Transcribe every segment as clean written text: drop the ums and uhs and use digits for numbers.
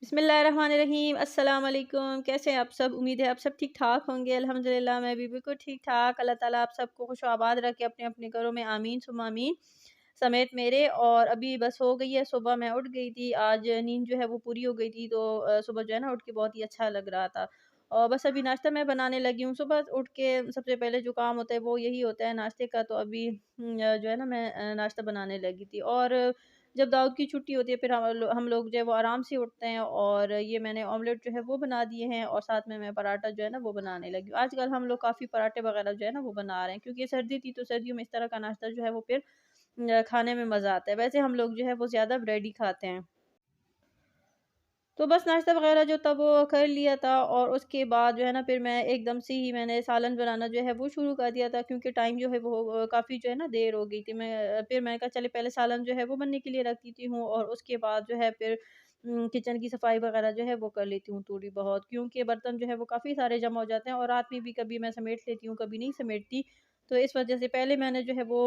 बिस्मिल्लाहिर्रहमानिर्रहीम। अस्सलाम वालेकुम। कैसे हैं आप सब? उम्मीद है आप सब ठीक ठाक होंगे। अल्हम्दुलिल्लाह मैं भी बिल्कुल ठीक ठाक। अल्लाह ताला आप सबको खुश आबाद रखे अपने अपने घरों में, आमीन सुम्मा आमीन। समेत मेरे। और अभी बस हो गई है सुबह, मैं उठ गई थी, आज नींद जो है वो पूरी हो गई थी, तो सुबह जो है ना उठ के बहुत ही अच्छा लग रहा था। और बस अभी नाश्ता मैं बनाने लगी हूँ। सुबह उठ के सबसे पहले जो काम होता है वो यही होता है नाश्ते का। तो अभी जो है ना मैं नाश्ता बनाने लगी थी। और जब दाऊद की छुट्टी होती है फिर हम लोग जो है वो आराम से उठते हैं। और ये मैंने ऑमलेट जो है वो बना दिए हैं, और साथ में मैं पराठा जो है ना वो बनाने लगी हूँ। आजकल हम लोग काफ़ी पराठे वगैरह जो है ना वो बना रहे हैं, क्योंकि सर्दी थी तो सर्दियों में इस तरह का नाश्ता जो है वो फिर खाने में मज़ा आता है। वैसे हम लोग जो है वो ज़्यादा ब्रेड ही खाते हैं। तो बस नाश्ता वग़ैरह जो था वो कर लिया था, और उसके बाद जो है ना फिर मैं एकदम से ही मैंने सालन बनाना जो है वो शुरू कर दिया था, क्योंकि टाइम जो है वो काफ़ी जो है ना देर हो गई थी। फिर मैंने कहा चले पहले सालन जो है वो बनने के लिए रख देती हूँ, और उसके बाद जो है फिर किचन की सफाई वग़ैरह जो है वो कर लेती हूँ थोड़ी बहुत, क्योंकि बर्तन जो है वो काफ़ी सारे जमा हो जाते हैं, और रात में भी कभी मैं समेट लेती हूँ, कभी नहीं समेटती। तो इस वज़ह से पहले मैंने जो है वो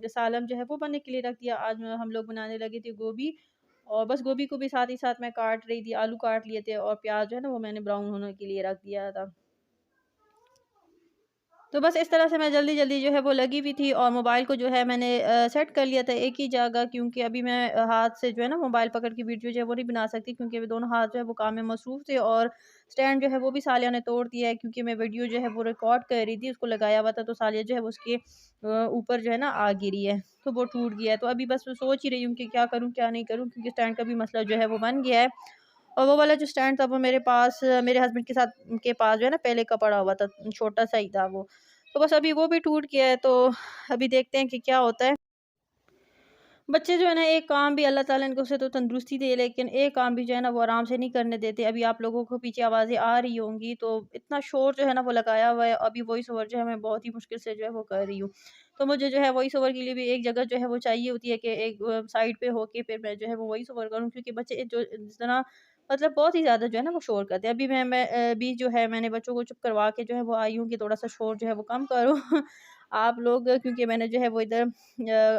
सालन जो है वो बनने के लिए रख दिया। आज हम लोग बनाने लगे थे गोभी, और बस गोभी को भी साथ ही साथ मैं काट रही थी, आलू काट लिए थे, और प्याज़ जो है ना वो मैंने ब्राउन होने के लिए रख दिया था। तो बस इस तरह से मैं जल्दी-जल्दी जो है वो लगी हुई थी, और मोबाइल को जो है मैंने सेट कर लिया था एक ही जगह, क्योंकि अभी मैं हाथ से जो है ना मोबाइल पकड़ के वीडियो जो है वो नहीं बना सकती, क्योंकि अभी दोनों हाथ जो है वो काम में मसरूफ़ थे। और स्टैंड जो है वो भी सालिया ने तोड़ दिया है, क्योंकि मैं वीडियो जो है वो रिकॉर्ड कर रही थी, उसको लगाया हुआ था, तो सालिया जो है वो उसके ऊपर जो है ना आ गिरी है, तो वो टूट गया है। तो अभी बस मैं सोच ही रही हूँ कि क्या करूँ, क्या नहीं करूँ, क्योंकि स्टैंड का भी मसला जो है वो बन गया है। और वो वाला जो स्टैंड था वो मेरे पास मेरे हस्बैंड के पास जो है ना पहले का पड़ा हुआ था, छोटा-सा ही था वो। तो बस अभी वो भी टूट गया है, तो अभी देखते हैं कि क्या होता है। बच्चे जो है ना एक काम भी अल्लाह ताला इनको से तो तंदुरुस्ती दे, लेकिन एक काम भी जो है ना वो आराम से नहीं करने देते। अभी आप लोगों को पीछे आवाज़ें आ रही होंगी, तो इतना शोर जो है ना वो लगाया हुआ है। अभी वॉइस ओवर जो है मैं बहुत ही मुश्किल से जो है वो कर रही हूँ। तो मुझे जो है वॉइस ओवर के लिए भी एक जगह जो है वो चाहिए होती है, कि एक साइड पे होके फिर मैं जो है वो वॉइस ओवर करूँ, क्योंकि बच्चे जो जिस तरह मतलब बहुत ही ज़्यादा जो है ना वो शोर करते हैं। अभी मैं भी जो है मैंने बच्चों को चुप करवा के जो है वो आई हूँ, कि थोड़ा-सा शोर जो है वो कम करो आप लोग, क्योंकि मैंने जो है वो इधर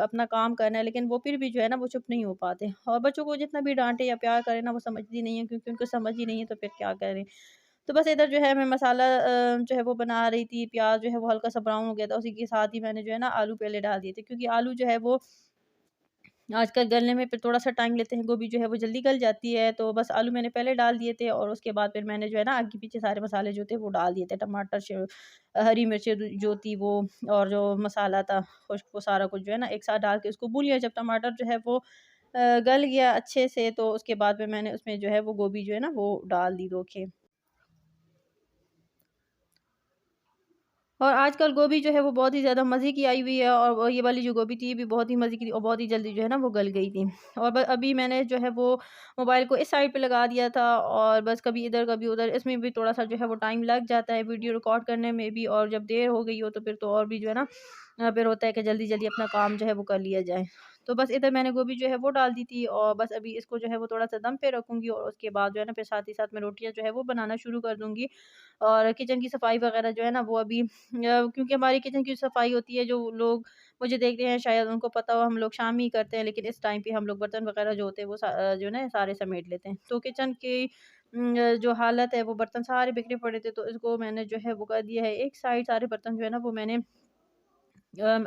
अपना काम करना है, लेकिन वो फिर भी जो है ना वो चुप नहीं हो पाते। और बच्चों को जितना भी डाँटे या प्यार करें ना वो समझती नहीं है, क्योंकि उनको समझ ही नहीं है, तो फिर क्या करें। तो बस इधर जो है मैं मसाला जो है वो बना रही थी, प्याज़ जो है वो हल्का-सा ब्राउन हो गया था, उसी के साथ ही मैंने जो है ना आलू पहले डाल दिए थे, क्योंकि आलू जो है वो आजकल गलने में फिर थोड़ा-सा टाइम लेते हैं, गोभी जो है वो जल्दी गल जाती है, तो बस आलू मैंने पहले डाल दिए थे, और उसके बाद फिर मैंने जो है ना आगे-पीछे सारे मसाले जो थे वो डाल दिए थे। टमाटर हरी मिर्चें जो थी वो, और जो मसाला था खुश्क, वो सारा कुछ जो है ना एक साथ डाल के उसको भून लिया। जब टमाटर जो है वो गल गया अच्छे से, तो उसके बाद फिर मैंने उसमें जो है वो गोभी जो है ना वो डाल दी 2 खे। और आजकल गोभी जो है वो बहुत ही ज़्यादा मज़े की आई हुई है, और वो ये वाली जो गोभी थी ये भी बहुत ही मज़े की थी, और बहुत ही जल्दी जो है ना वो गल गई थी। और अभी मैंने जो है वो मोबाइल को इस साइड पे लगा दिया था, और बस कभी इधर कभी उधर, इसमें भी थोड़ा-सा जो है वो टाइम लग जाता है वीडियो रिकॉर्ड करने में भी, और जब देर हो गई हो तो फिर तो और भी जो है ना फिर होता है कि जल्दी-जल्दी अपना काम जो है वो कर लिया जाए। तो बस इधर मैंने गोभी जो है वो डाल दी थी, और बस अभी इसको जो है वो थोड़ा-सा दम पे रखूँगी, और उसके बाद जो है ना फिर साथ ही साथ मैं रोटियाँ जो है वो बनाना शुरू कर दूँगी। और किचन की सफाई वगैरह जो है ना वो अभी क्योंकि हमारी किचन की सफाई होती है, जो लोग मुझे देखते हैं शायद उनको पता हो, हम लोग शाम ही करते हैं, लेकिन इस टाइम पे हम लोग बर्तन वगैरह जो होते हैं वो जो है ना सारे समेट लेते हैं। तो किचन की जो हालत है वो बर्तन सारे बिखरे पड़े थे, तो इसको मैंने जो है वो कर दिया है एक साइड, सारे बर्तन जो है ना वो मैंने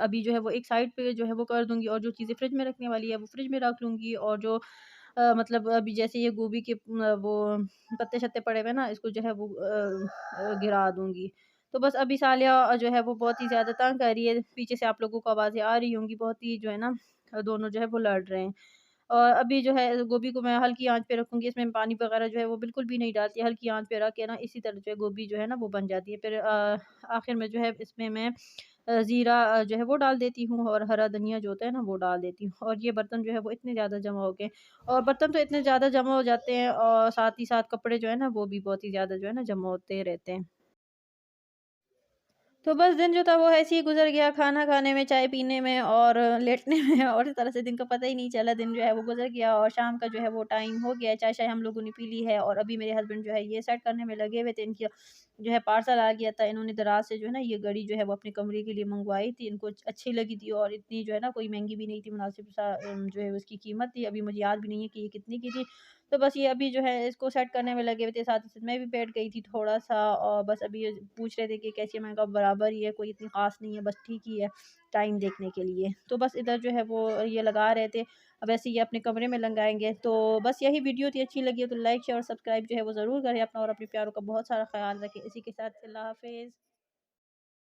अभी जो है वो एक साइड पे जो है वो कर दूँगी, और जो चीज़ें फ्रिज में रखने वाली है वो फ्रिज में रख लूँगी, और जो मतलब अभी जैसे ये गोभी के वो पत्ते-शत्ते पड़े हुए हैं ना, इसको जो है वो गिरा दूँगी। तो बस अभी सालिया जो है वो बहुत ही ज़्यादा तंग कर रही है, पीछे से आप लोगों को आवाज़ें आ रही होंगी, बहुत ही जो है ना दोनों जो है वो लड़ रहे हैं। और अभी जो है गोभी को मैं हल्की आँच पे रखूँगी, इसमें पानी वगैरह जो है वो बिल्कुल भी नहीं डालती, हल्की आँच पे रख के ना इसी तरह जो है गोभी जो है ना वो बन जाती है। फिर आखिर में जो है इसमें मैं ज़ीरा जो है वो डाल देती हूँ, और हरा धनिया जो होता है ना वो डाल देती हूँ, और ये बर्तन जो है वो इतने ज़्यादा जमा हो गए, और बर्तन तो इतने ज़्यादा जमा हो जाते हैं, और साथ ही साथ कपड़े जो है ना वो भी बहुत ही ज़्यादा जो है ना जमा होते रहते हैं। तो बस दिन जो था वो ऐसे ही गुज़र गया, खाना खाने में, चाय पीने में, और लेटने में, और इस तरह से दिन का पता ही नहीं चला, दिन जो है वो गुज़र गया, और शाम का जो है वो टाइम हो गया है, चाय-शाय हम लोगों ने पी ली है, और अभी मेरे हस्बैंड जो है ये सेट करने में लगे हुए थे। इनकी जो है पार्सल आ गया था, इन्होंने दराज़ से जो है ना ये घड़ी जो है वो अपने कमरे के लिए मँगवाई थी, इनको अच्छी लगी थी, और इतनी जो है ना कोई महँगी भी नहीं थी, मुनासिब सा जो है उसकी कीमत थी, अभी मुझे याद भी नहीं है कि ये कितने की थी। तो बस ये अभी जो है इसको सेट करने में लगे हुए थे, साथ ही साथ मैं भी बैठ गई थी थोड़ा-सा और बस अभी ये पूछ रहे थे कि कैसी है? मैंने कहा बराबर ही है, कोई इतनी ख़ास नहीं है, बस ठीक ही है टाइम देखने के लिए। तो बस इधर जो है वो ये लगा रहे थे, अब ऐसे ये अपने कमरे में लगाएँगे। तो बस यही वीडियो थी, अच्छी लगी हो तो लाइक, शेयर और सब्सक्राइब जो है वो ज़रूर करें अपना और अपने प्यारों का बहुत सारा ख़्याल रखें। इसी के साथ अल्लाह हाफ़िज़।